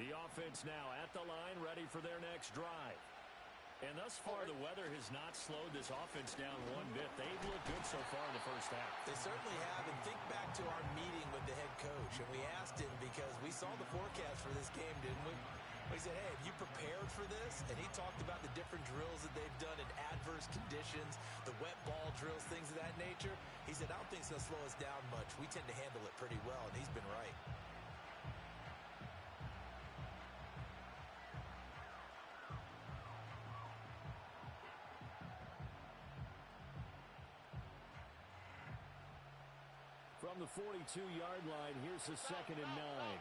The offense now at the line, ready for their next drive. And thus far, the weather has not slowed this offense down one bit. They've looked good so far in the first half. They certainly have. And think back to our meeting with the head coach. And we asked him because we saw the forecast for this game, didn't we? We said, hey, have you prepared for this? And he talked about the different drills that they've done in adverse conditions, the wet ball drills, things of that nature. He said, I don't think it's going to slow us down much. We tend to handle it pretty well, and he's been right. From the 42-yard line, here's the 2nd and 9.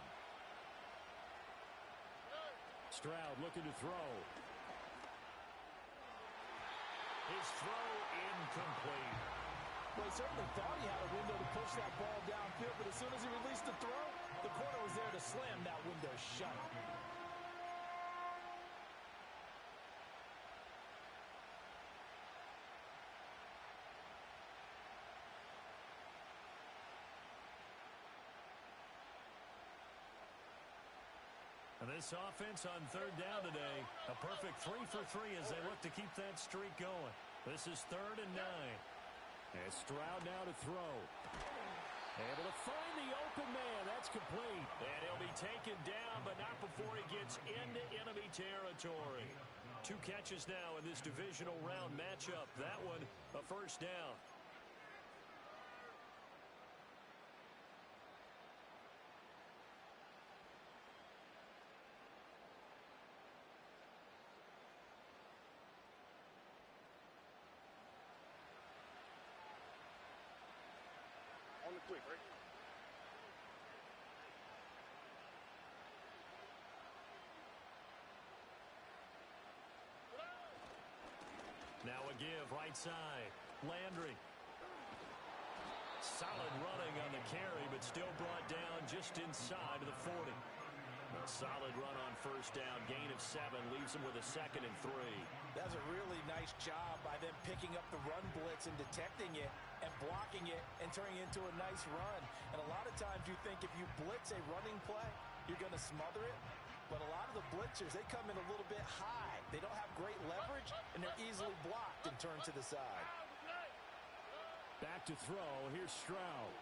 Stroud looking to throw. His throw incomplete. Well, he certainly thought he had a window to push that ball downfield, but as soon as he released the throw, the corner was there to slam that window shut. And this offense on 3rd down today, a perfect 3 for 3 as they look to keep that streak going. This is 3rd and 9. And Stroud now to throw. Able to find the open man. That's complete. And he'll be taken down, but not before he gets into enemy territory. 2 catches now in this divisional round matchup. That one, a first down. On the quick, right? Now a give, right side. Landry. Solid running on the carry, but still brought down just inside of the 40. A solid run on first down. Gain of 7 leaves them with a 2nd and 3. That's a really nice job by them picking up the run blitz and detecting it and blocking it and turning it into a nice run. And a lot of times you think if you blitz a running play, you're going to smother it. But a lot of the blitzers, they come in a little bit high. They don't have great leverage, and they're easily blocked and turned to the side. Back to throw. Here's Stroud.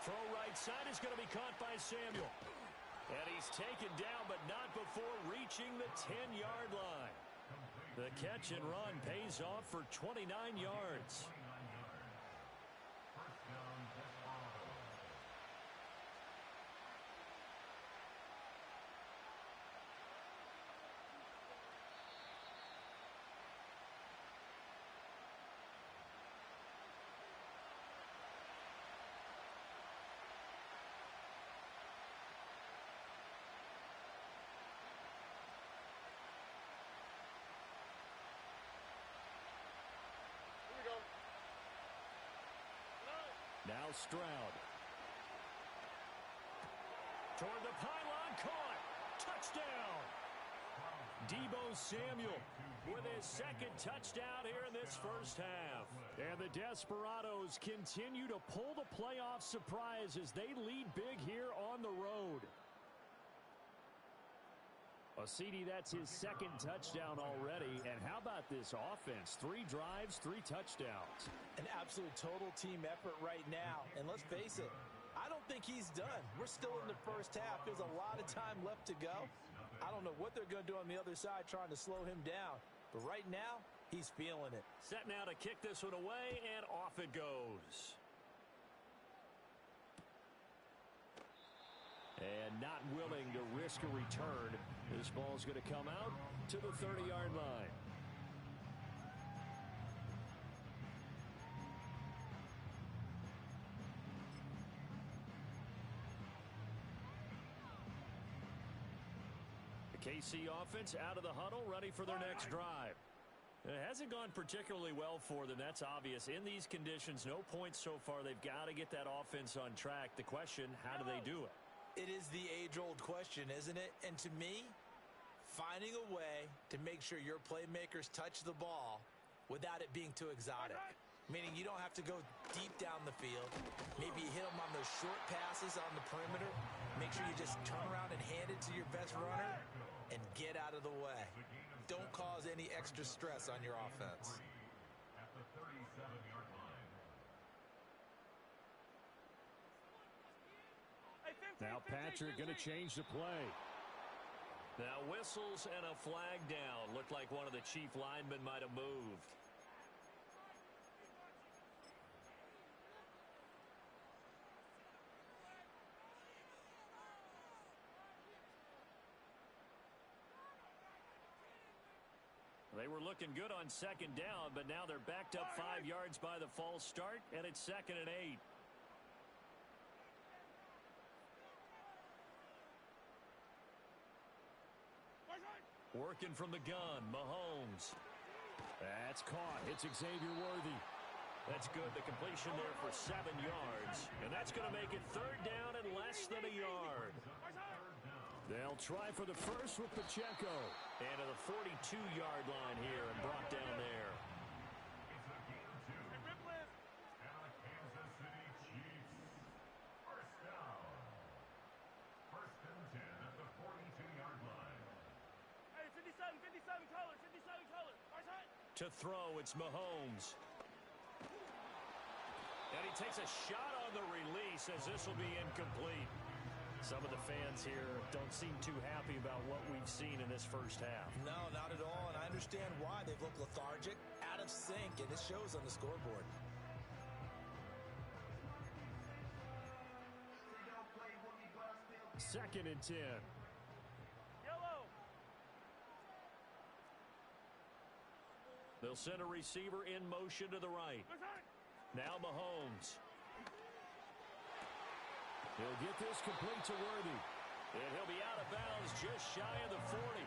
Throw right side is going to be caught by Samuel. And he's taken down, but not before reaching the 10-yard line. The catch and run pays off for 29 yards. Now Stroud. Toward the pylon, caught. Touchdown. Deebo Samuel with his 2nd touchdown here in this first half. And the Desperados continue to pull the playoff surprise as they lead big here on the road. Well, CD, that's his 2nd touchdown already. And how about this offense? 3 drives, 3 touchdowns. An absolute total team effort right now. And let's face it, I don't think he's done. We're still in the first half. There's a lot of time left to go. I don't know what they're going to do on the other side trying to slow him down. But right now, he's feeling it. Set now to kick this one away, and off it goes. And not willing to risk a return. This ball's going to come out to the 30-yard line. The KC offense out of the huddle, ready for their next drive. It hasn't gone particularly well for them. That's obvious. In these conditions, no points so far. They've got to get that offense on track. The question, how do they do it? It is the age-old question, isn't it? And to me, finding a way to make sure your playmakers touch the ball without it being too exotic. Meaning you don't have to go deep down the field. Maybe you hit them on those short passes on the perimeter. Make sure you just turn around and hand it to your best runner and get out of the way. Don't cause any extra stress on your offense. Now Patrick going to change the play. Now whistles and a flag down. Looked like one of the chief linemen might have moved. They were looking good on second down, but now they're backed up 5 yards by the false start, and it's 2nd and 8. Working from the gun, Mahomes. That's caught. It's Xavier Worthy. That's good. The completion there for 7 yards. And that's going to make it 3rd down and less than a yard. They'll try for the first with Pacheco. And to the 42-yard line here and brought down there. To throw, it's Mahomes. And he takes a shot on the release as this will be incomplete. Some of the fans here don't seem too happy about what we've seen in this first half. No, not at all, and I understand why. They've looked lethargic, out of sync, and it shows on the scoreboard. Second and 10. They'll send a receiver in motion to the right. Now Mahomes. He'll get this complete to Worthy. And he'll be out of bounds just shy of the 40.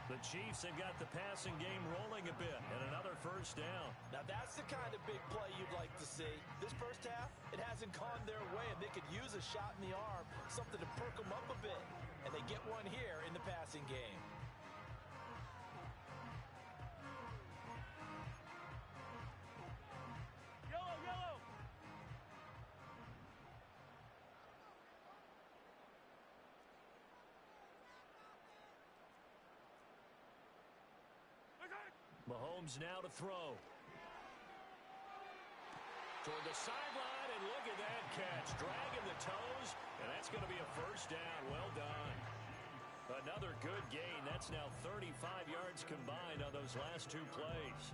The Chiefs have got the passing game rolling a bit. And another first down. Now that's the kind of big play you'd like to see. This first half, it hasn't gone their way. And they could use a shot in the arm, something to perk them up a bit. And they get one here in the passing game. Mahomes now to throw. Toward the sideline, and look at that catch. Dragging the toes, and that's going to be a first down. Well done. Another good gain. That's now 35 yards combined on those last 2 plays.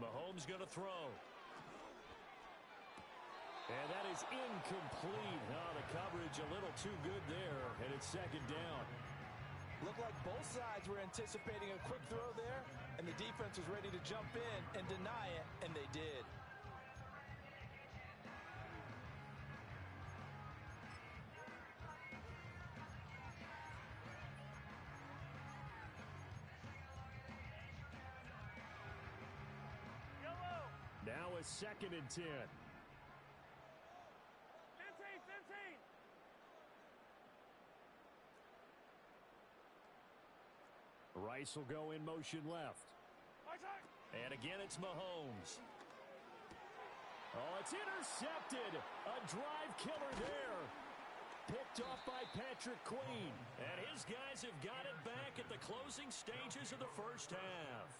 Mahomes going to throw. And that is incomplete. Oh, the coverage a little too good there, and it's 2nd down. Looked like both sides were anticipating a quick throw there, and the defense was ready to jump in and deny it, and they did. Now a 2nd and 10. 15. Rice will go in motion left. And again, it's Mahomes. Oh, it's intercepted. A drive killer there. Picked off by Patrick Queen. And his guys have got it back at the closing stages of the first half.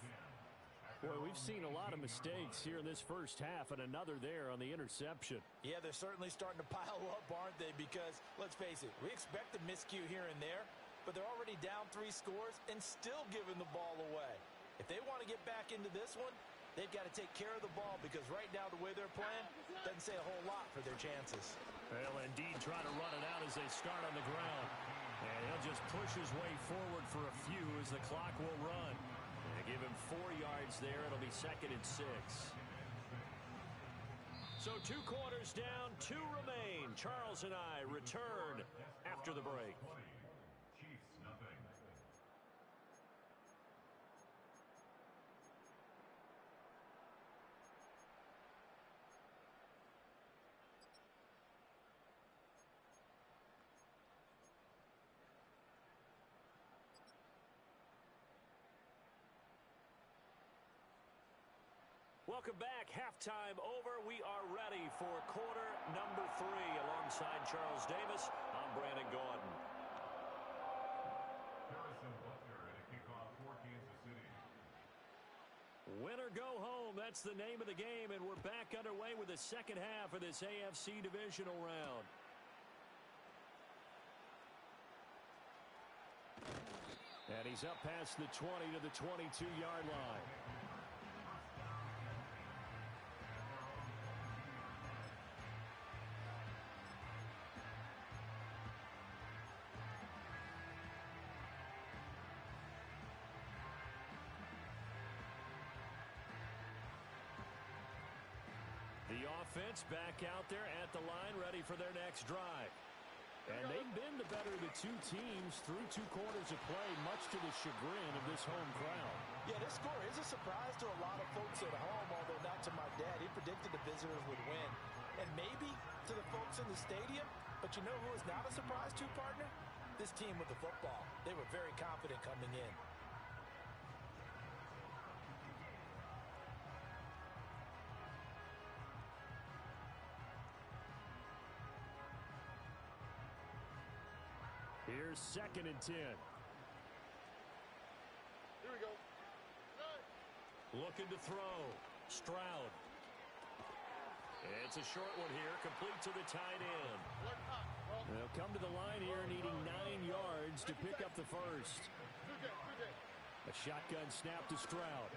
Boy, we've seen a lot of mistakes here in this first half, and another there on the interception. Yeah, they're certainly starting to pile up, aren't they? Because, let's face it, we expect a miscue here and there, but they're already down 3 scores and still giving the ball away. If they want to get back into this one, they've got to take care of the ball, because right now the way they're playing doesn't say a whole lot for their chances. They'll indeed try to run it out as they start on the ground. And he'll just push his way forward for a few as the clock will run. Give him 4 yards there. It'll be 2nd and 6. So 2 quarters down, 2 remain. Charles and I return after the break. Welcome back. Halftime over. We are ready for quarter number 3. Alongside Charles Davis, I'm Brandon Gaudin. Win or go home, that's the name of the game, and we're back underway with the second half of this AFC divisional round. And he's up past the 20 to the 22-yard line. The offense back out there at the line, ready for their next drive. And they've been the better of the 2 teams through 2 quarters of play, much to the chagrin of this home crowd. Yeah, this score is a surprise to a lot of folks at home, although not to my dad. He predicted the visitors would win. And maybe to the folks in the stadium, but you know who is not a surprise to, partner? This team with the football. They were very confident coming in. Here's 2nd and 10. Here we go. Looking to throw. Stroud. It's a short one here, complete to the tight end. They'll come to the line here needing 9 yards to pick up the first. A shotgun snap to Stroud.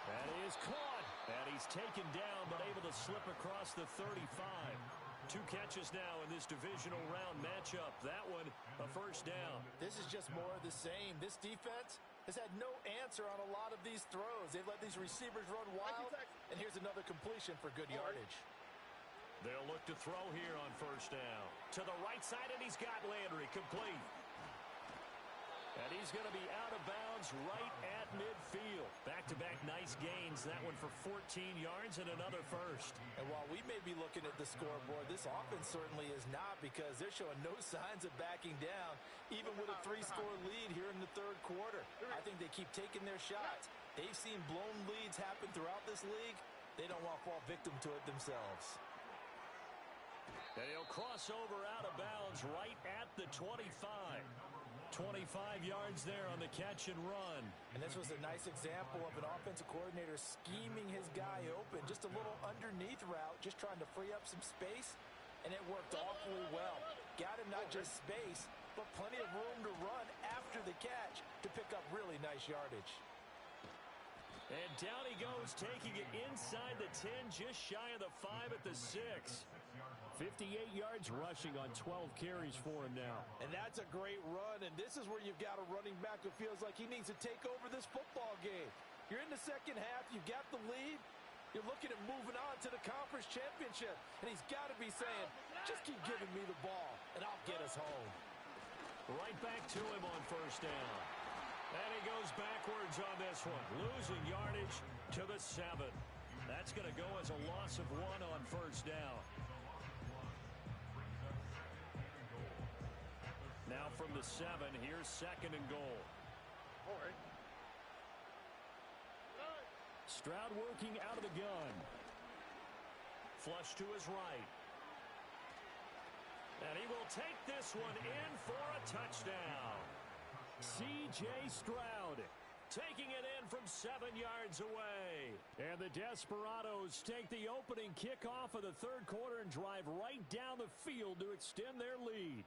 That is caught. And he's taken down, but able to slip across the 35. 2 catches now in this divisional round matchup. That one, a first down. This is just more of the same. This defense has had no answer on a lot of these throws. They've let these receivers run wild, and here's another completion for good yardage. They'll look to throw here on first down. To the right side, and he's got Landry complete. And he's going to be out of bounds right at midfield. Back-to-back nice gains. That one for 14 yards and another first. And while we may be looking at the scoreboard, this offense certainly is not, because they're showing no signs of backing down, even with a 3-score lead here in the 3rd quarter. I think they keep taking their shots. They've seen blown leads happen throughout this league. They don't want to fall victim to it themselves. And he'll cross over out of bounds right at the 25. 25 yards there on the catch and run. And this was a nice example of an offensive coordinator scheming his guy open. Just a little underneath route, just trying to free up some space, and it worked awfully well. Got him not just space, but plenty of room to run after the catch to pick up really nice yardage. And down he goes, taking it inside the 10, just shy of the 5 at the 6. 58 yards rushing on 12 carries for him now. And that's a great run, and this is where you've got a running back who feels like he needs to take over this football game. You're in the second half, you've got the lead, you're looking at moving on to the conference championship, and he's got to be saying, just keep giving me the ball, and I'll get us home. Right back to him on first down. And he goes backwards on this one, losing yardage to the 7. That's going to go as a loss of 1 on first down. Now from the 7, here's 2nd and goal. All right. Stroud working out of the gun. Flush to his right. And he will take this one in for a touchdown. C.J. Stroud taking it in from 7 yards away. And the Desperados take the opening kickoff of the 3rd quarter and drive right down the field to extend their lead.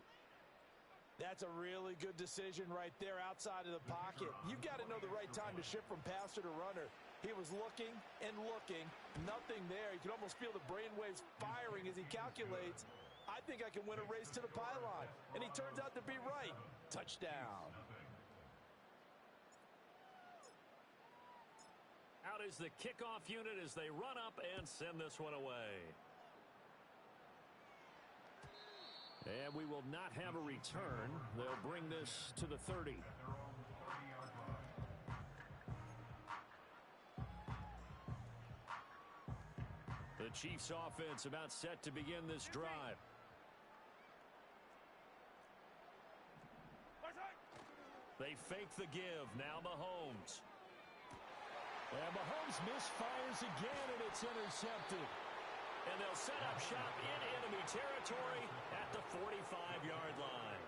That's a really good decision right there outside of the pocket. You've got to know the right time to shift from passer to runner. He was looking and looking, nothing there. You can almost feel the brainwaves firing as he calculates, I think I can win a race to the pylon. And he turns out to be right. Touchdown. Out is the kickoff unit as they run up and send this one away. And we will not have a return. They'll bring this to the 30. The Chiefs offense about set to begin this drive. They fake the give. Now Mahomes. And Mahomes misfires again, and it's intercepted. And they'll set up shop in enemy territory at the 45-yard line.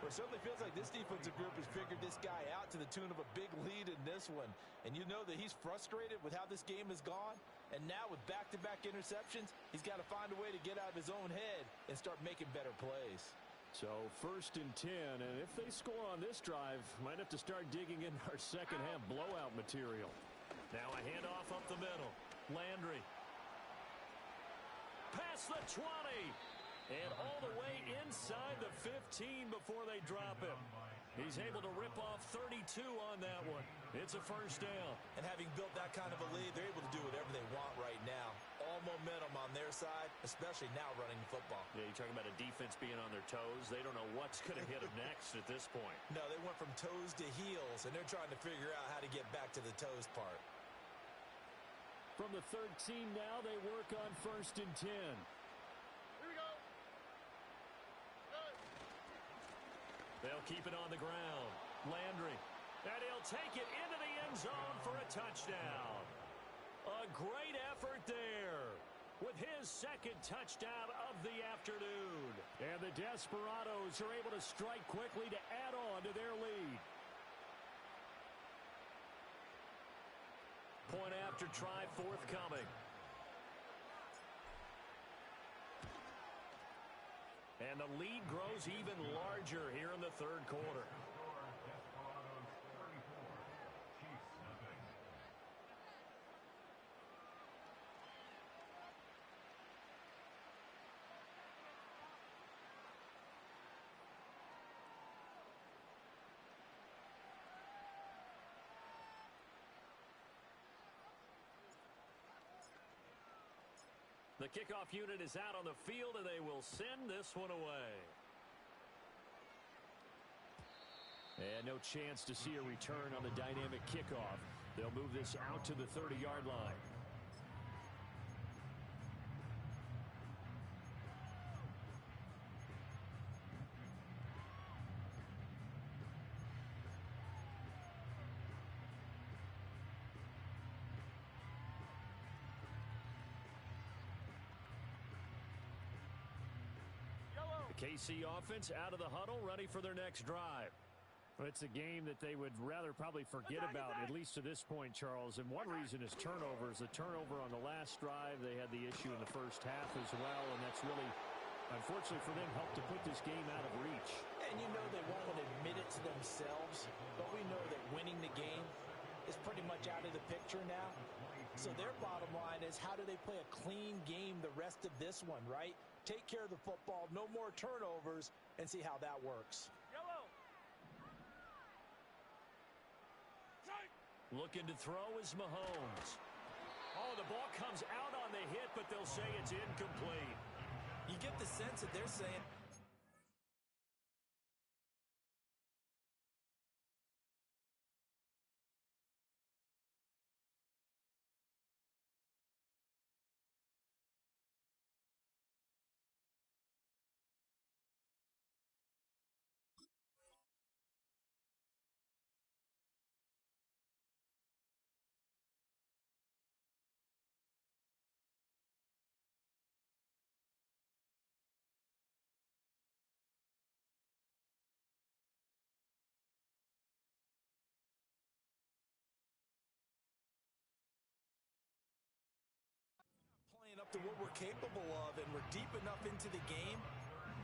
Well, it certainly feels like this defensive group has figured this guy out to the tune of a big lead in this one. And you know that he's frustrated with how this game has gone. And now with back-to-back interceptions, he's got to find a way to get out of his own head and start making better plays. So 1st and 10, and if they score on this drive, might have to start digging in our second-half blowout material. Now a handoff up the middle. Landry. Past the 20. And all the way inside the 15 before they drop him. He's able to rip off 32 on that one. It's a first down. And having built that kind of a lead, they're able to do whatever they want right now. All momentum on their side, especially now running the football. Yeah, you're talking about a defense being on their toes. They don't know what's going to hit them next at this point. No, they went from toes to heels, and they're trying to figure out how to get back to the toes part. From the 13 now, they work on 1st and 10. They'll keep it on the ground. Landry. And he'll take it into the end zone for a touchdown. A great effort there with his second touchdown of the afternoon. And the Desperados are able to strike quickly to add on to their lead. Point after try forthcoming. And the lead grows even larger here in the third quarter. The kickoff unit is out on the field, and they will send this one away. And no chance to see a return on the dynamic kickoff. They'll move this out to the 30-yard line. KC offense out of the huddle, ready for their next drive. Well, it's a game that they would rather probably forget about, at least to this point, Charles. And one reason is turnovers. The turnover on the last drive, they had the issue in the first half as well, and that's really, unfortunately for them, helped to put this game out of reach. And you know they won't admit it to themselves, but we know that winning the game is pretty much out of the picture now. So their bottom line is, how do they play a clean game the rest of this one, right? Take care of the football, no more turnovers, and see how that works. Looking to throw is Mahomes. Oh, the ball comes out on the hit, but they'll say it's incomplete. You get the sense that they're saying, up to what we're capable of, and we're deep enough into the game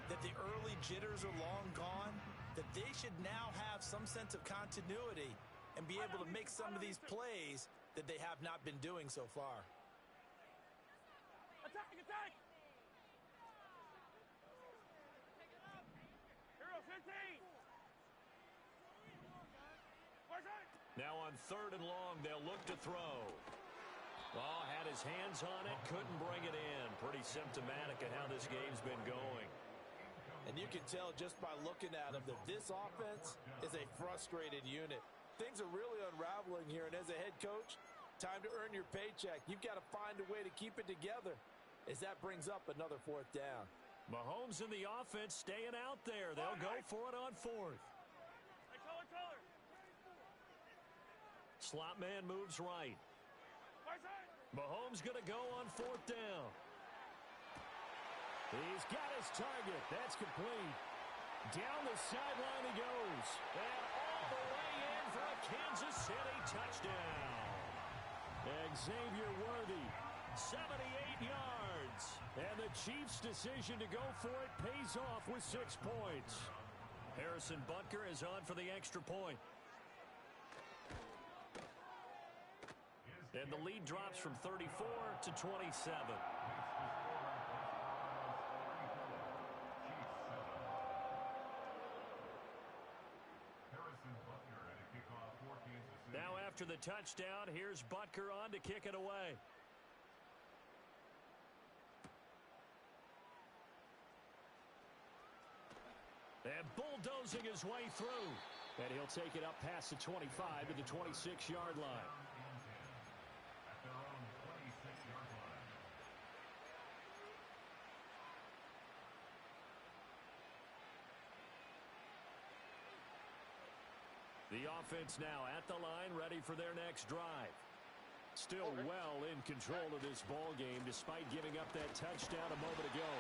that the early jitters are long gone, that they should now have some sense of continuity and be able to make some of these plays that they have not been doing so far. Attack, attack! Hero 15! Where's it? Now on 3rd and long, they'll look to throw. Oh, had his hands on it, couldn't bring it in. Pretty symptomatic of how this game's been going. And you can tell just by looking at him that this offense is a frustrated unit. Things are really unraveling here, and as a head coach, time to earn your paycheck. You've got to find a way to keep it together as that brings up another 4th down. Mahomes and the offense staying out there. They'll go for it on 4th. Slot man moves right. Mahomes going to go on 4th down. He's got his target. That's complete. Down the sideline he goes. And all the way in for a Kansas City touchdown. Xavier Worthy, 78 yards. And the Chiefs' decision to go for it pays off with 6 points. Harrison Butker is on for the extra point. And the lead drops from 34 to 27. Now after the touchdown, here's Butker on to kick it away. And bulldozing his way through. And he'll take it up past the 25 to the 26-yard line. The offense now at the line, ready for their next drive. Still well in control of this ball game, despite giving up that touchdown a moment ago.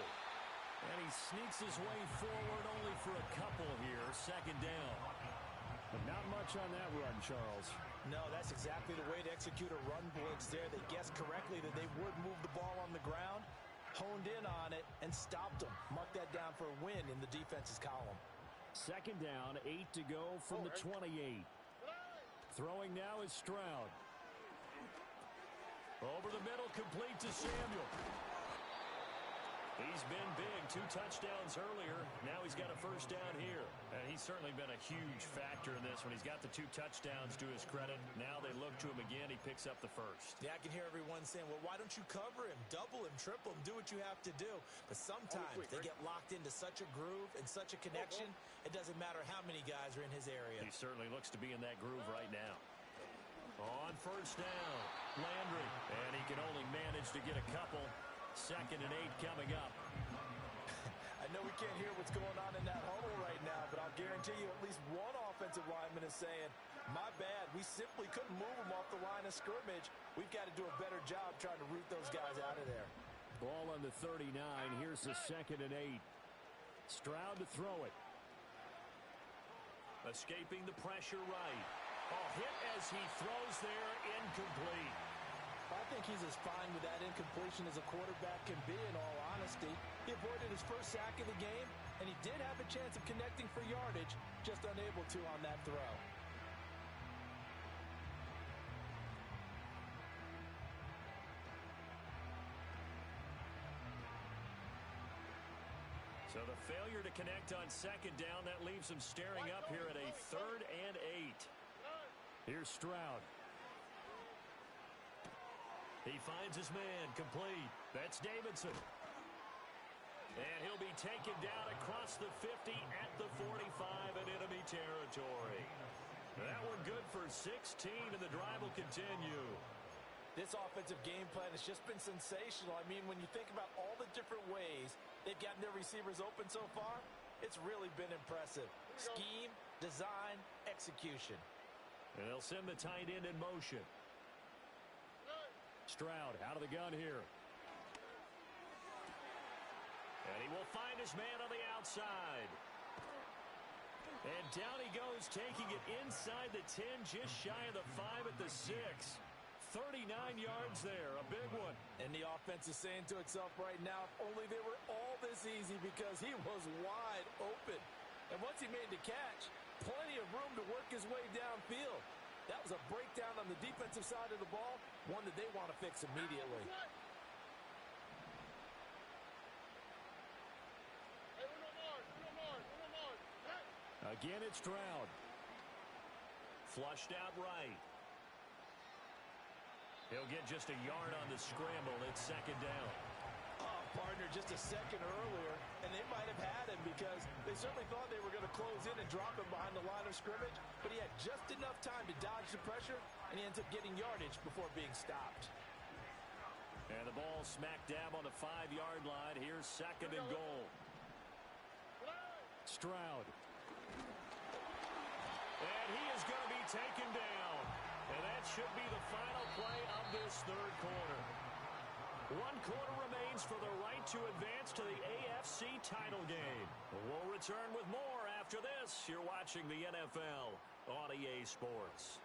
And he sneaks his way forward only for a couple here, 2nd down. But not much on that run, Charles. No, that's exactly the way to execute a run blitz there. They guessed correctly that they would move the ball on the ground, honed in on it, and stopped them. Mark that down for a win in the defense's column. 2nd down, 8 to go from the 28. Throwing now is Stroud. Over the middle, complete to Samuel. He's been big, 2 touchdowns earlier. Now he's got a 1st down here. And he's certainly been a huge factor in this when he's got the 2 touchdowns to his credit. Now they look to him again. He picks up the 1st. Yeah, I can hear everyone saying, well, why don't you cover him? Double him, triple him, do what you have to do. But sometimes they get locked into such a groove and such a connection, it doesn't matter how many guys are in his area. He certainly looks to be in that groove right now. On 1st down, Landry. And he can only manage to get a couple. 2nd and 8 coming up. I know we can't hear what's going on in that huddle right now, but I'll guarantee you at least one offensive lineman is saying, my bad, we simply couldn't move them off the line of scrimmage. We've got to do a better job trying to root those guys out of there. Ball on the 39. Here's the 2nd and 8. Stroud to throw it. Escaping the pressure right. Hit as he throws there, incomplete. I think he's as fine with that incompletion as a quarterback can be, in all honesty. He avoided his 1st sack of the game, and he did have a chance of connecting for yardage, just unable to on that throw. So the failure to connect on 2nd down, that leaves him staring up here at a 3rd and 8. Here's Stroud. He finds his man, complete. That's Davidson. And he'll be taken down across the 50 at the 45 in enemy territory. That one good for 16, and the drive will continue. This offensive game plan has just been sensational. I mean, when you think about all the different ways they've gotten their receivers open so far, it's really been impressive. Scheme, design, execution. And they'll send the tight end in motion. Stroud out of the gun here. And he will find his man on the outside. And down he goes, taking it inside the 10, just shy of the 5 at the 6. 39 yards there, a big one. And the offense is saying to itself right now, if only they were all this easy, because he was wide open. And once he made the catch, plenty of room to work his way downfield. That was a breakdown on the defensive side of the ball, one that they want to fix immediately. Again, it's Stroud. Flushed out right. He'll get just a yard on the scramble. It's second down. Oh, partner, just a second earlier, and they might have had him because they certainly thought they were going to close in and drop him behind the line of scrimmage, but he had just enough time to dodge the pressure, and he ends up getting yardage before being stopped. And the ball smack dab on the 5-yard line. Here's second and goal. Stroud. And he is going to be taken down. And that should be the final play of this third quarter. 1 quarter remains for the right to advance to the AFC title game. We'll return with more after this. You're watching the NFL on EA Sports.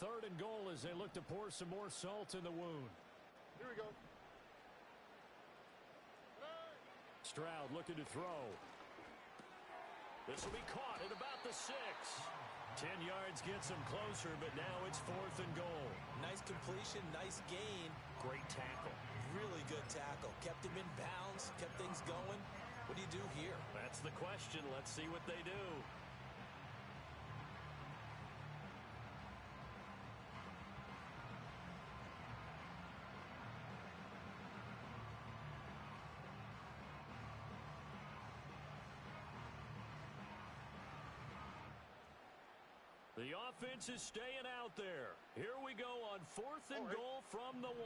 Third and goal as they look to pour some more salt in the wound. Here we go. Stroud looking to throw. This will be caught at about the 6. 10 yards gets him closer, but now it's 4th and goal. Nice completion, nice gain. Great tackle. Really good tackle. Kept him in bounds, kept things going. What do you do here? That's the question. Let's see what they do. The offense is staying out there. Here we go on 4th and goal from the 1.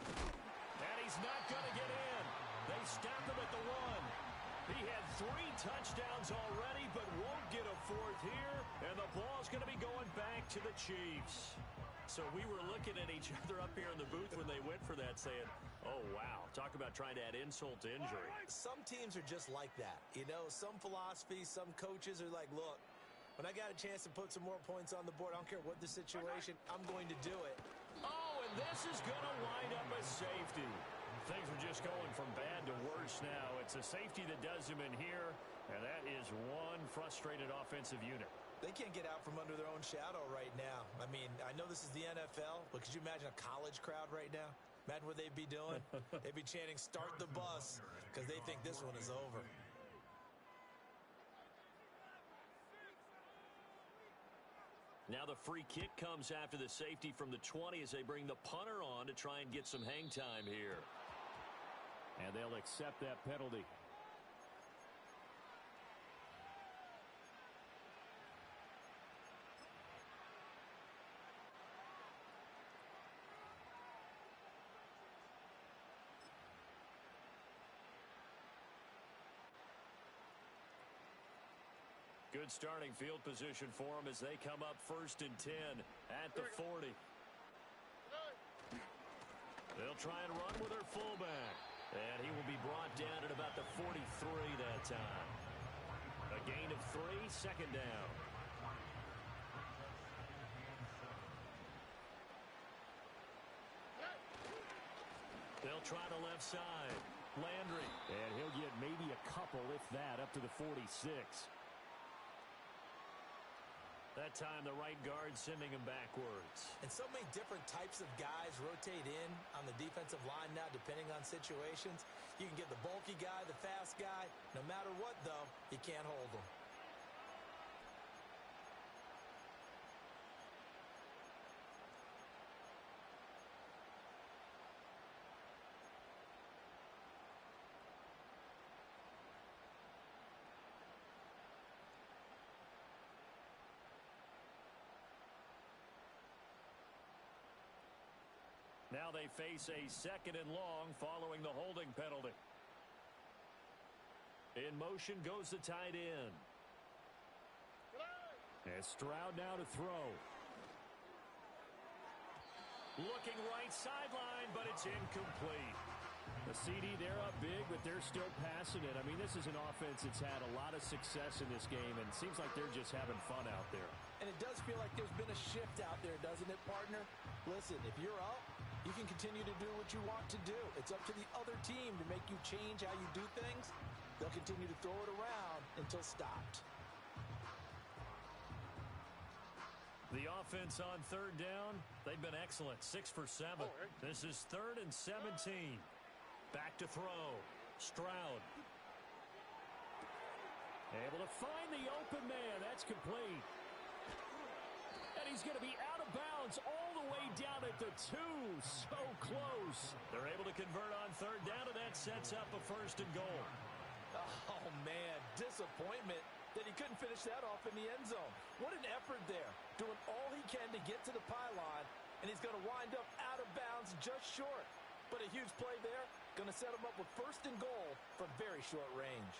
And he's not going to get in. They stop him at the 1. He had 3 touchdowns already, but won't get a 4th here. And the ball's going to be going back to the Chiefs. So we were looking at each other up here in the booth when they went for that saying, oh, wow, talk about trying to add insult to injury. Some teams are just like that. You know, some philosophies, some coaches are like, look, when I got a chance to put some more points on the board, I don't care what the situation, I'm going to do it. Oh, and this is going to wind up a safety. Things are just going from bad to worse now. It's a safety that does him in here, and that is one frustrated offensive unit. They can't get out from under their own shadow right now. I mean, I know this is the NFL, but could you imagine a college crowd right now? Imagine what they'd be doing. They'd be chanting, start the bus, because they think this one is over. Now the free kick comes after the safety from the 20 as they bring the punter on to try and get some hang time here. And they'll accept that penalty. Good starting field position for them as they come up 1st and 10 at the 40. They'll try and run with their fullback. And he will be brought down at about the 43 that time. A gain of 3, second down. They'll try the left side. Landry. And he'll get maybe a couple, if that, up to the 46. That time, the right guard sending him backwards. And so many different types of guys rotate in on the defensive line now, depending on situations. You can get the bulky guy, the fast guy. No matter what, though, you can't hold them. Now they face a 2nd and long following the holding penalty. In motion goes the tight end. And Stroud now to throw. Looking right sideline, but it's incomplete. The CD, they're up big, but they're still passing it. I mean, this is an offense that's had a lot of success in this game, and it seems like they're just having fun out there. And it does feel like there's been a shift out there, doesn't it, partner? Listen, if you're up, you can continue to do what you want to do. It's up to the other team to make you change how you do things. They'll continue to throw it around until stopped. The offense on third down, they've been excellent, 6 for 7. This is 3rd and 17. Back to throw. Stroud. Able to find the open man. That's complete. And he's going to be out of bounds all the way down at the 2. So close. They're able to convert on third down, and that sets up a 1st and goal. Oh, man, disappointment that he couldn't finish that off in the end zone. What an effort there, doing all he can to get to the pylon, and he's going to wind up out of bounds just short. But a huge play there, going to set him up with 1st and goal from very short range.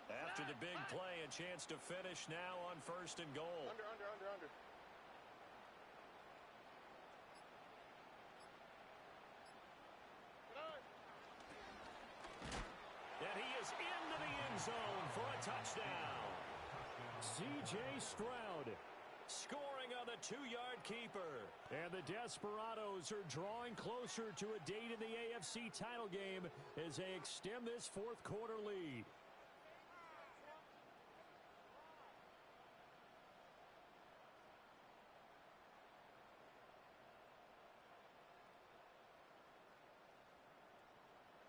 After the big play, a chance to finish now on 1st and goal. Under. And he is into the end zone for a touchdown. C.J. Stroud Scoring on the 2-yard keeper. and the Desperados are drawing closer to a date in the AFC title game as they extend this 4th quarter lead.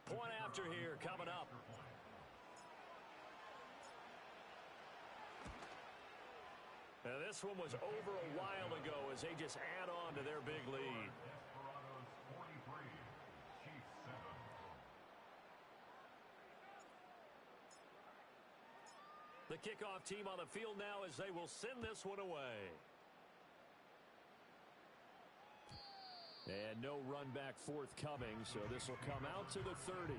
Point after here coming up. Now this one was over a while ago as they just add on to their big lead. The kickoff team on the field now as they will send this one away. And no run back forthcoming, so this will come out to the 30.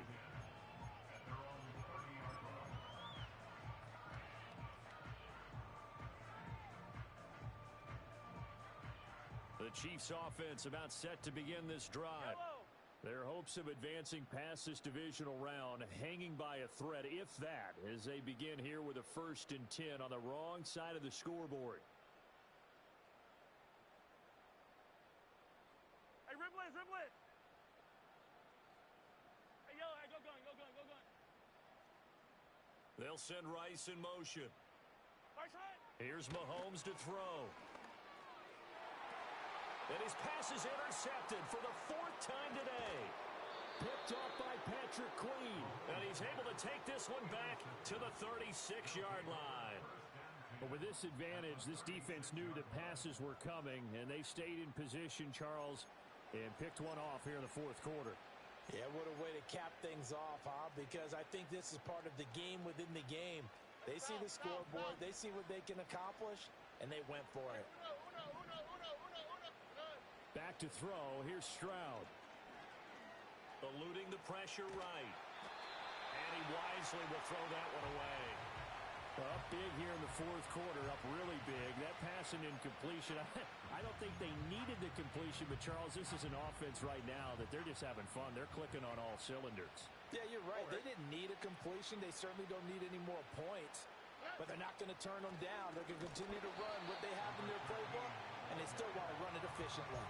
The Chiefs offense about set to begin this drive. Their hopes of advancing past this divisional round hanging by a thread, if that, as they begin here with a 1st and 10 on the wrong side of the scoreboard. Hey, Ripley. Hey, yo, go going. They'll send Rice in motion. Rice, right. Here's Mahomes to throw. And his pass is intercepted for the 4th time today. Picked off by Patrick Queen. And he's able to take this one back to the 36-yard line. But with this advantage, this defense knew that passes were coming, and they stayed in position, Charles, and picked one off here in the 4th quarter. Yeah, what a way to cap things off, huh? Because I think this is part of the game within the game. They see the scoreboard, they see what they can accomplish, and they went for it. Back to throw. Here's Stroud. Eluding the pressure right. And he wisely will throw that one away. Up big here in the 4th quarter, up really big. That pass and incompletion, I don't think they needed the completion, but Charles, this is an offense right now that they're just having fun. They're clicking on all cylinders. Yeah, you're right. They didn't need a completion. They certainly don't need any more points, but they're not going to turn them down. They're going to continue to run what they have in their playbook, and they still want to run it efficiently.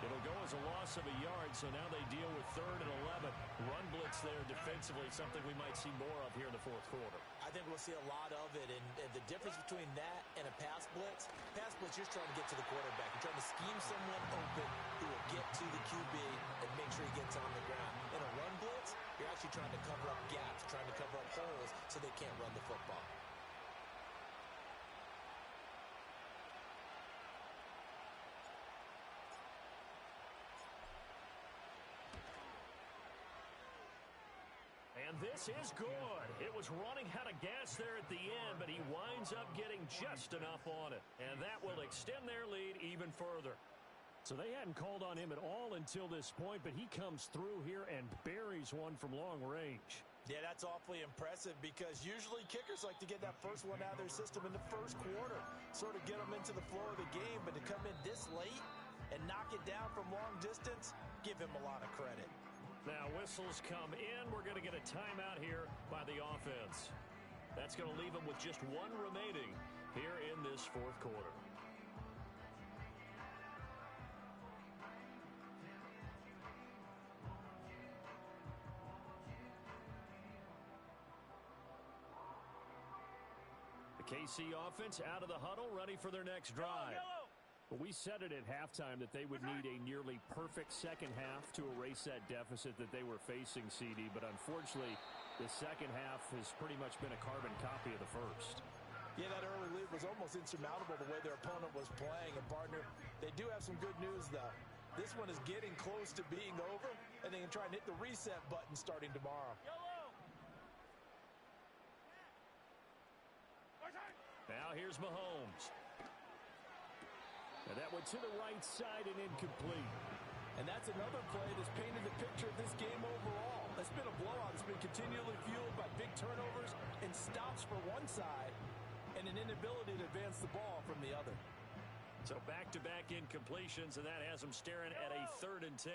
It'll go as a loss of a yard, so now they deal with 3rd and 11. Run blitz there defensively, something we might see more of here in the 4th quarter. I think we'll see a lot of it, and the difference between that and a pass blitz, you're trying to get to the quarterback. You're trying to scheme someone open who will get to the QB and make sure he gets on the ground. In a run blitz, you're actually trying to cover up gaps, trying to cover up holes so they can't run the football. And this is good. It was running out of gas there at the end, but he winds up getting just enough on it. And that will extend their lead even further. So they hadn't called on him at all until this point, but he comes through here and buries one from long range. Yeah, that's awfully impressive because usually kickers like to get that first one out of their system in the 1st quarter, sort of get them into the flow of the game, but to come in this late and knock it down from long distance, give him a lot of credit. Now whistles come in. We're going to get a timeout here by the offense. That's going to leave them with just one remaining here in this 4th quarter. The KC offense out of the huddle, ready for their next drive. Yellow. Well, we said it at halftime that they would need a nearly perfect second half to erase that deficit that they were facing, CD. But unfortunately, the second half has pretty much been a carbon copy of the first. Yeah, that early lead was almost insurmountable the way their opponent was playing. And, partner, they do have some good news, though. This one is getting close to being over, and they can try and hit the reset button starting tomorrow. Yellow. Now here's Mahomes. And that went to the right side and incomplete. And that's another play that's painted the picture of this game overall. It's been a blowout. It's been continually fueled by big turnovers and stops for one side and an inability to advance the ball from the other. So back-to-back incompletions, and that has them staring at a 3rd and 10.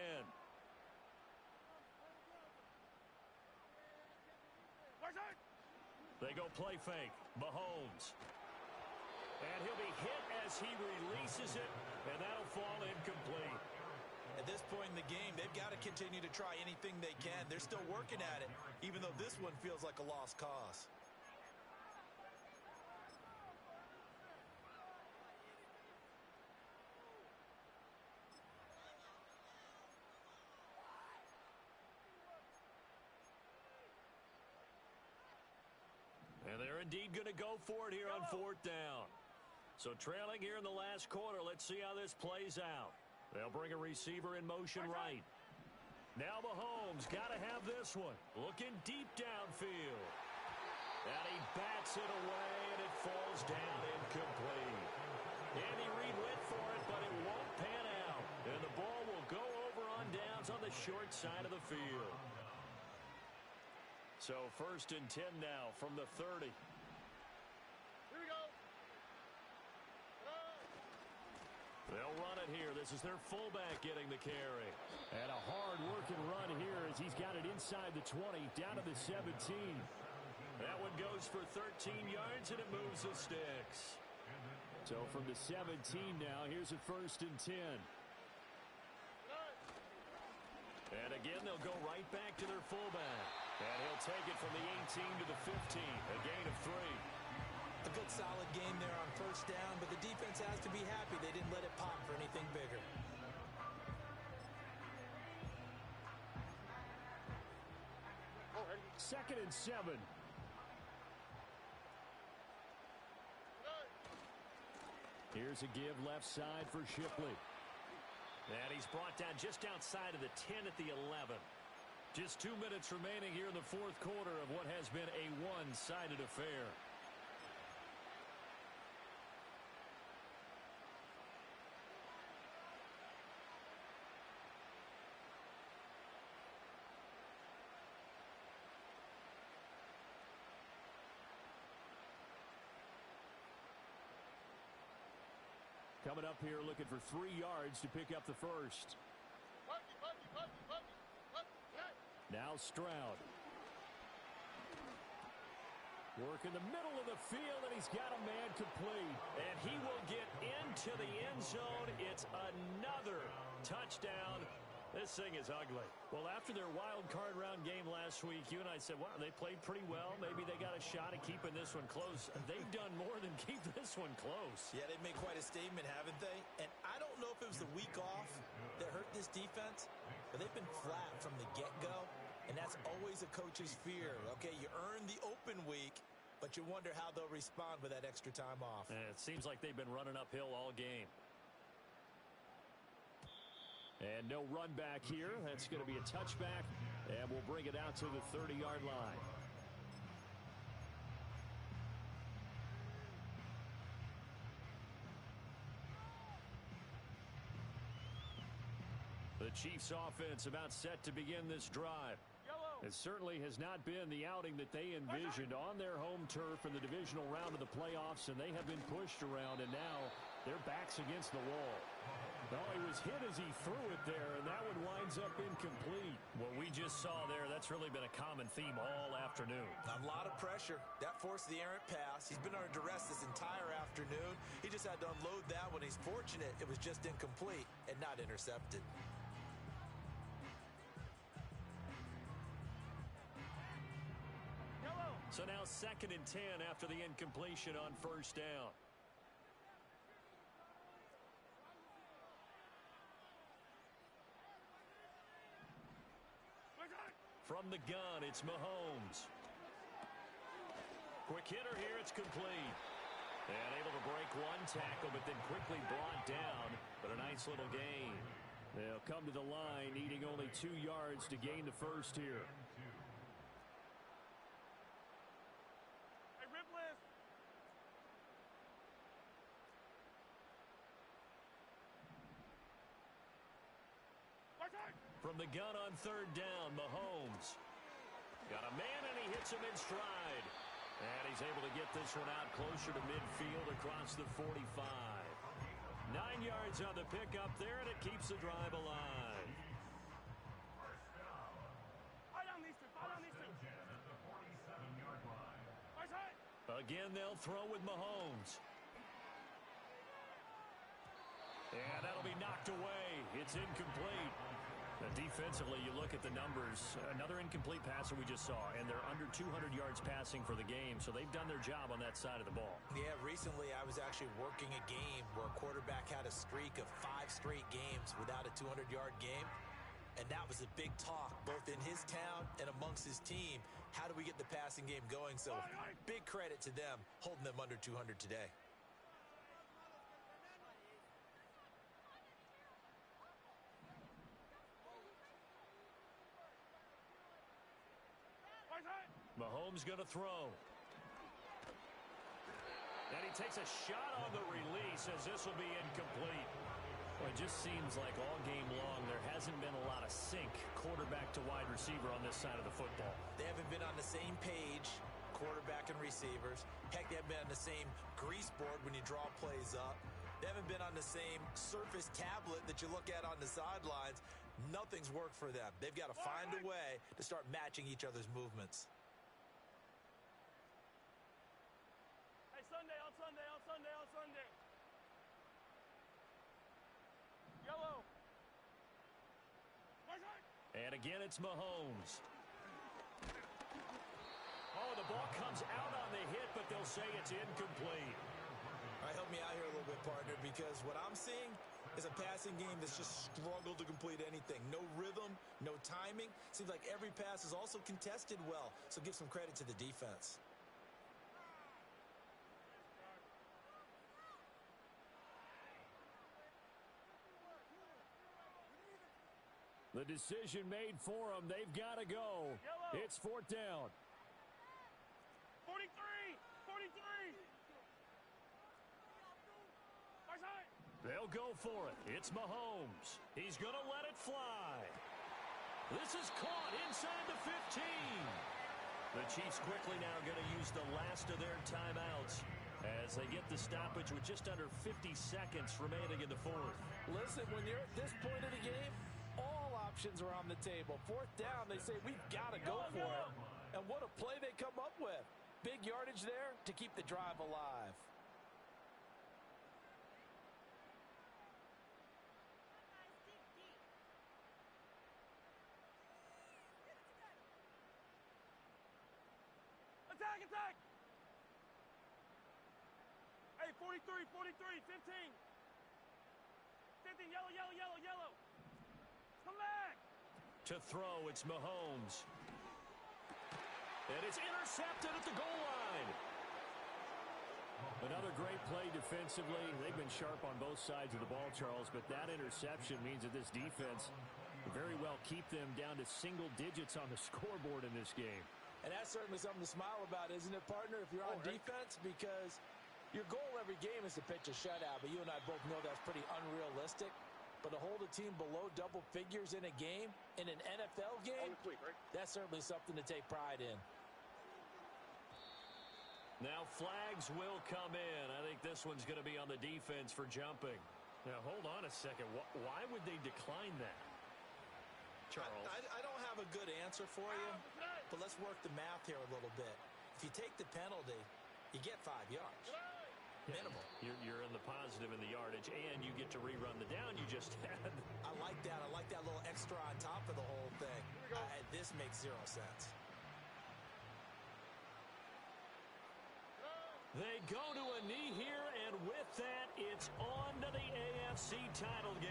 They go play fake. Mahomes. And he'll be hit as he releases it, and that'll fall incomplete. At this point in the game, they've got to continue to try anything they can. They're still working at it, even though this one feels like a lost cause. And they're indeed going to go for it here on 4th down. So trailing here in the last quarter, let's see how this plays out. They'll bring a receiver in motion right. Now Mahomes got to have this one. Looking deep downfield. And he bats it away, and it falls down incomplete. Andy Reid went for it, but it won't pan out. And the ball will go over on downs on the short side of the field. So 1st and 10 now from the 30. Here we go. They'll run it here. This is their fullback getting the carry. And a hard-working run here as he's got it inside the 20, down to the 17. That one goes for 13 yards, and it moves the sticks. So from the 17 now, here's a 1st and 10. And again, they'll go right back to their fullback. And he'll take it from the 18 to the 15, a gain of 3. A good solid game there on 1st down, but the defense has to be happy they didn't let it pop for anything bigger. Second and 7. Here's a give left side for Shipley. And he's brought down just outside of the 10 at the 11. Just 2 minutes remaining here in the 4th quarter of what has been a one-sided affair. Coming up here looking for 3 yards to pick up the first. Now Stroud. Work in the middle of the field, and he's got a man complete. And he will get into the end zone. It's another touchdown. This thing is ugly. Well, after their wild card round game last week, you and I said, wow, they played pretty well. Maybe they got a shot at keeping this one close. They've done more than keep this one close. Yeah, they've made quite a statement, haven't they? And I don't know if it was the week off that hurt this defense, but they've been flat from the get-go, and that's always a coach's fear. Okay, you earn the open week, but you wonder how they'll respond with that extra time off. And it seems like they've been running uphill all game. And no run back here. That's going to be a touchback, and we'll bring it out to the 30-yard line. The Chiefs offense about set to begin this drive. It certainly has not been the outing that they envisioned on their home turf in the divisional round of the playoffs, and they have been pushed around, and now their back's against the wall. No, he was hit as he threw it there, and that one winds up incomplete. What we just saw there, that's really been a common theme all afternoon. A lot of pressure. That forced the errant pass. He's been under duress this entire afternoon. He just had to unload that one. He's fortunate it was just incomplete and not intercepted. So now 2nd and 10 after the incompletion on first down. From the gun, it's Mahomes. Quick hitter here, it's complete. And able to break one tackle, but then quickly brought down. But a nice little gain. They'll come to the line, needing only 2 yards to gain the first here. Hey, rip list. From the gun on 3rd down, Mahomes. Got a man, and he hits him in stride. And he's able to get this one out closer to midfield across the 45. 9 yards on the pickup there, and it keeps the drive alive. Again, they'll throw with Mahomes. And that'll be knocked away. It's incomplete. Defensively, you look at the numbers. Another incomplete passer we just saw, and they're under 200 yards passing for the game, so they've done their job on that side of the ball. Yeah, recently I was actually working a game where a quarterback had a streak of 5 straight games without a 200-yard game, and that was a big talk both in his town and amongst his team. How do we get the passing game going? So big credit to them holding them under 200 today. Mahomes going to throw. And he takes a shot on the release as this will be incomplete. Well, it just seems like all game long there hasn't been a lot of sync quarterback to wide receiver on this side of the football. They haven't been on the same page, quarterback and receivers. Heck, they haven't been on the same grease board when you draw plays up. They haven't been on the same surface tablet that you look at on the sidelines. Nothing's worked for them. They've got to find a way to start matching each other's movements. Hey, Sunday, on Sunday, on Sunday, on Sunday. Yellow. And again, it's Mahomes. Oh, the ball comes out on the hit, but they'll say it's incomplete. All right, help me out here a little bit, partner, because what I'm seeing is a passing game that's just struggled to complete anything. No rhythm, no timing. Seems like every pass is also contested well, so give some credit to the defense. The decision made for them. They've got to go. Yellow. It's 4th down. 43, 43. They'll go for it. It's Mahomes. He's going to let it fly. This is caught inside the 15. The Chiefs quickly now going to use the last of their timeouts as they get the stoppage with just under 50 seconds remaining in the 4th. Listen, when you're at this point of the game, all options are on the table. 4th down, they say, we've got to go for it. And what a play they come up with. Big yardage there to keep the drive alive. Attack, attack. Hey, 43, 43, 15. 15, yellow, yellow, yellow, yellow. Come back. To throw, it's Mahomes. And it's intercepted at the goal line. Another great play defensively. They've been sharp on both sides of the ball, Charles, but that interception means that this defense very well keep them down to single digits on the scoreboard in this game. And that's certainly something to smile about, isn't it, partner, if you're on defense? Because your goal every game is to pitch a shutout, but you and I both know that's pretty unrealistic. But to hold a team below double figures in a game, in an NFL game, that's certainly something to take pride in. Now flags will come in. I think this one's going to be on the defense for jumping. Now, hold on a second. Why would they decline that? Charles? I don't have a good answer for you, but let's work the math here a little bit. If you take the penalty, you get 5 yards. Minimal. You're in the positive in the yardage, and you get to rerun the down you just had. I like that. I like that little extra on top of the whole thing. This makes 0 sense. They go to a knee here, and with that, it's on to the AFC title game.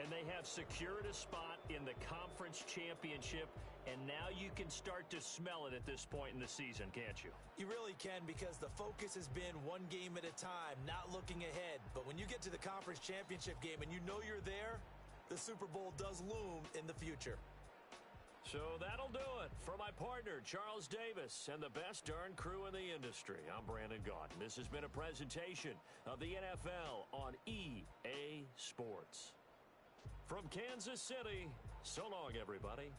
And they have secured a spot in the conference championship, and now you can start to smell it at this point in the season, can't you? You really can, because the focus has been one game at a time, not looking ahead. But when you get to the conference championship game and you know you're there, the Super Bowl does loom in the future. So that'll do it for my partner, Charles Davis, and the best darn crew in the industry. I'm Brandon Gaudin. This has been a presentation of the NFL on EA Sports. From Kansas City, so long, everybody.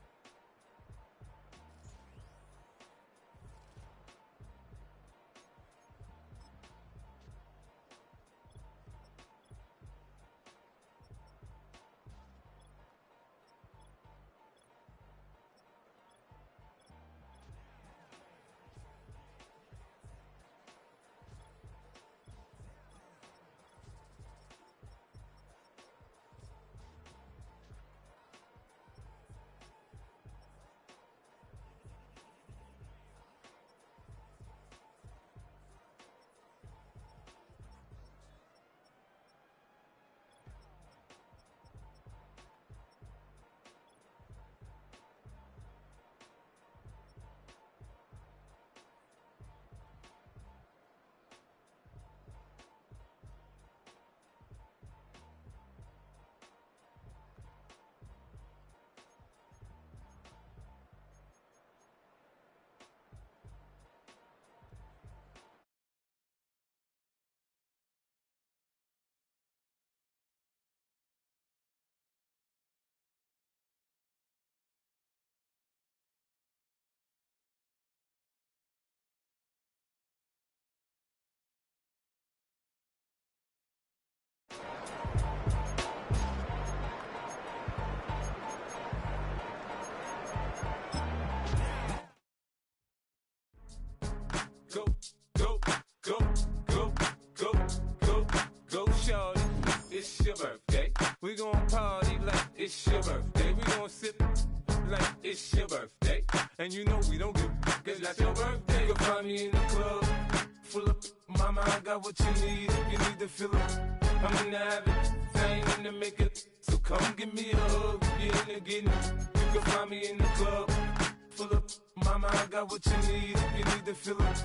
Go, go, go, go, go, go, go, shorty. It's your birthday. We gon' party like it's your birthday. We gon' sip like it's your birthday. And you know we don't give cause that's your birthday. You can find me in the club, full of mama, I got what you need. If you need to fill up, I'm in the habit, I ain't in the making. So come give me a hug, you're in the getting. You can find me in the club, full of mama, I got what you need. If you need to fill up,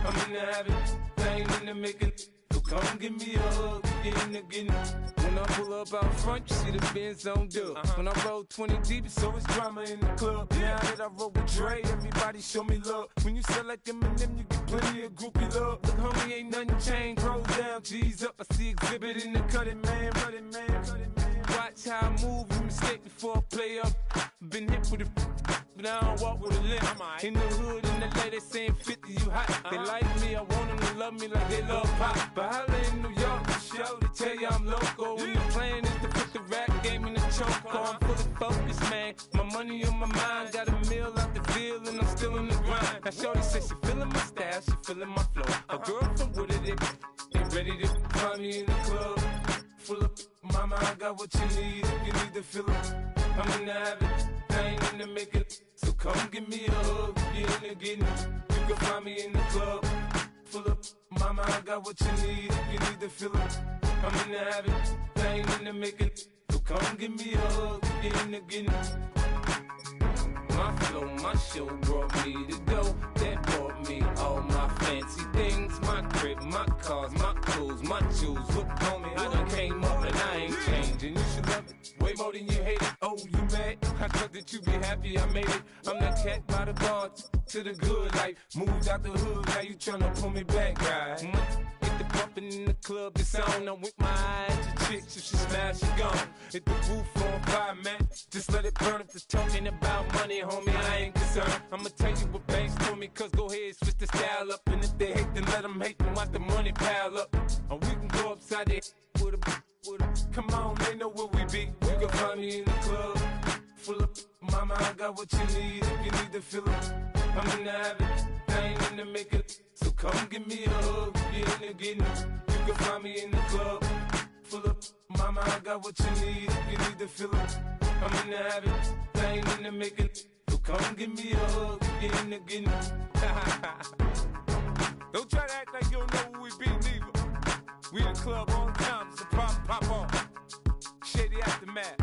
I'm in the habit, I ain't in the making. So come give me a hug, you're in the getting. When I pull up out front, you see the Benz on dub. When I roll 20 deep, it's always drama in the club. Now that I roll with Dre, everybody show me love. When you sell like Eminem, you get plenty of groupie love. Look, homie, ain't nothing changed. Roll down, G's up. I see exhibit in the cutting, man. Cutting, man. Cutting, man. Watch how I move, you mistake before I play up. Been hit with a but I don't walk with a limp. In the hood, in the LA, they saying 50, you hot. They like me, I want them to love me like they love pop. But holla in New York, the show, they tell you I'm local. And the plan is to put the rap game in the choke. I'm fully focused, man. My money on my mind, got a meal out the deal, and I'm still in the grind. Now shorty says she feeling my style, she feeling my flow. A girl from Wooded, they ready to find me in the club. Full of mama, I got what you need. If you need to fill up, I'm in the habit, I ain't in the making. So come give me a hug, you're in the getting. You can find me in the club, full of mama, I got what you need. If you need to fill up, I'm in the habit, I ain't in the making. So come give me a hug, you're in the getting. My flow, my show brought me to go. That brought me all my fancy things. My crib, my cars, my clothes, my jewels. Look, homie, I done came up and I ain't changing. You should love it way more than you hate it. Oh, you mad? I thought that you be happy I made it. I'm that cat by the bar to the good life. Moved out the hood, now you tryna pull me back, right? Hit the bumpin' in the club, it's on. I'm with my eyes to chicks, if she smash, she gone. Hit the roof on fire, man. Just let it burn if they're talking about money, homie, I ain't concerned. I'ma tell you what banks told me, cause go ahead, switch the style up. And if they hate, then let them hate, then watch the money pile up. Or we can go upside there with a come on, they know where we be. You can find me in the club, full of mama, I got what you need. If you need to fill up, I'm in the habit, I ain't in the making. So come give me a hug, get in the getting. You can find me in the club, full of mama, I got what you need, if you need to fill it. I'm in the habit, I ain't in the making. So come give me a hug, get in the getting. Don't try to act like you don't know who we be, neither. We in the club all the time, so pop on. Shady Aftermath.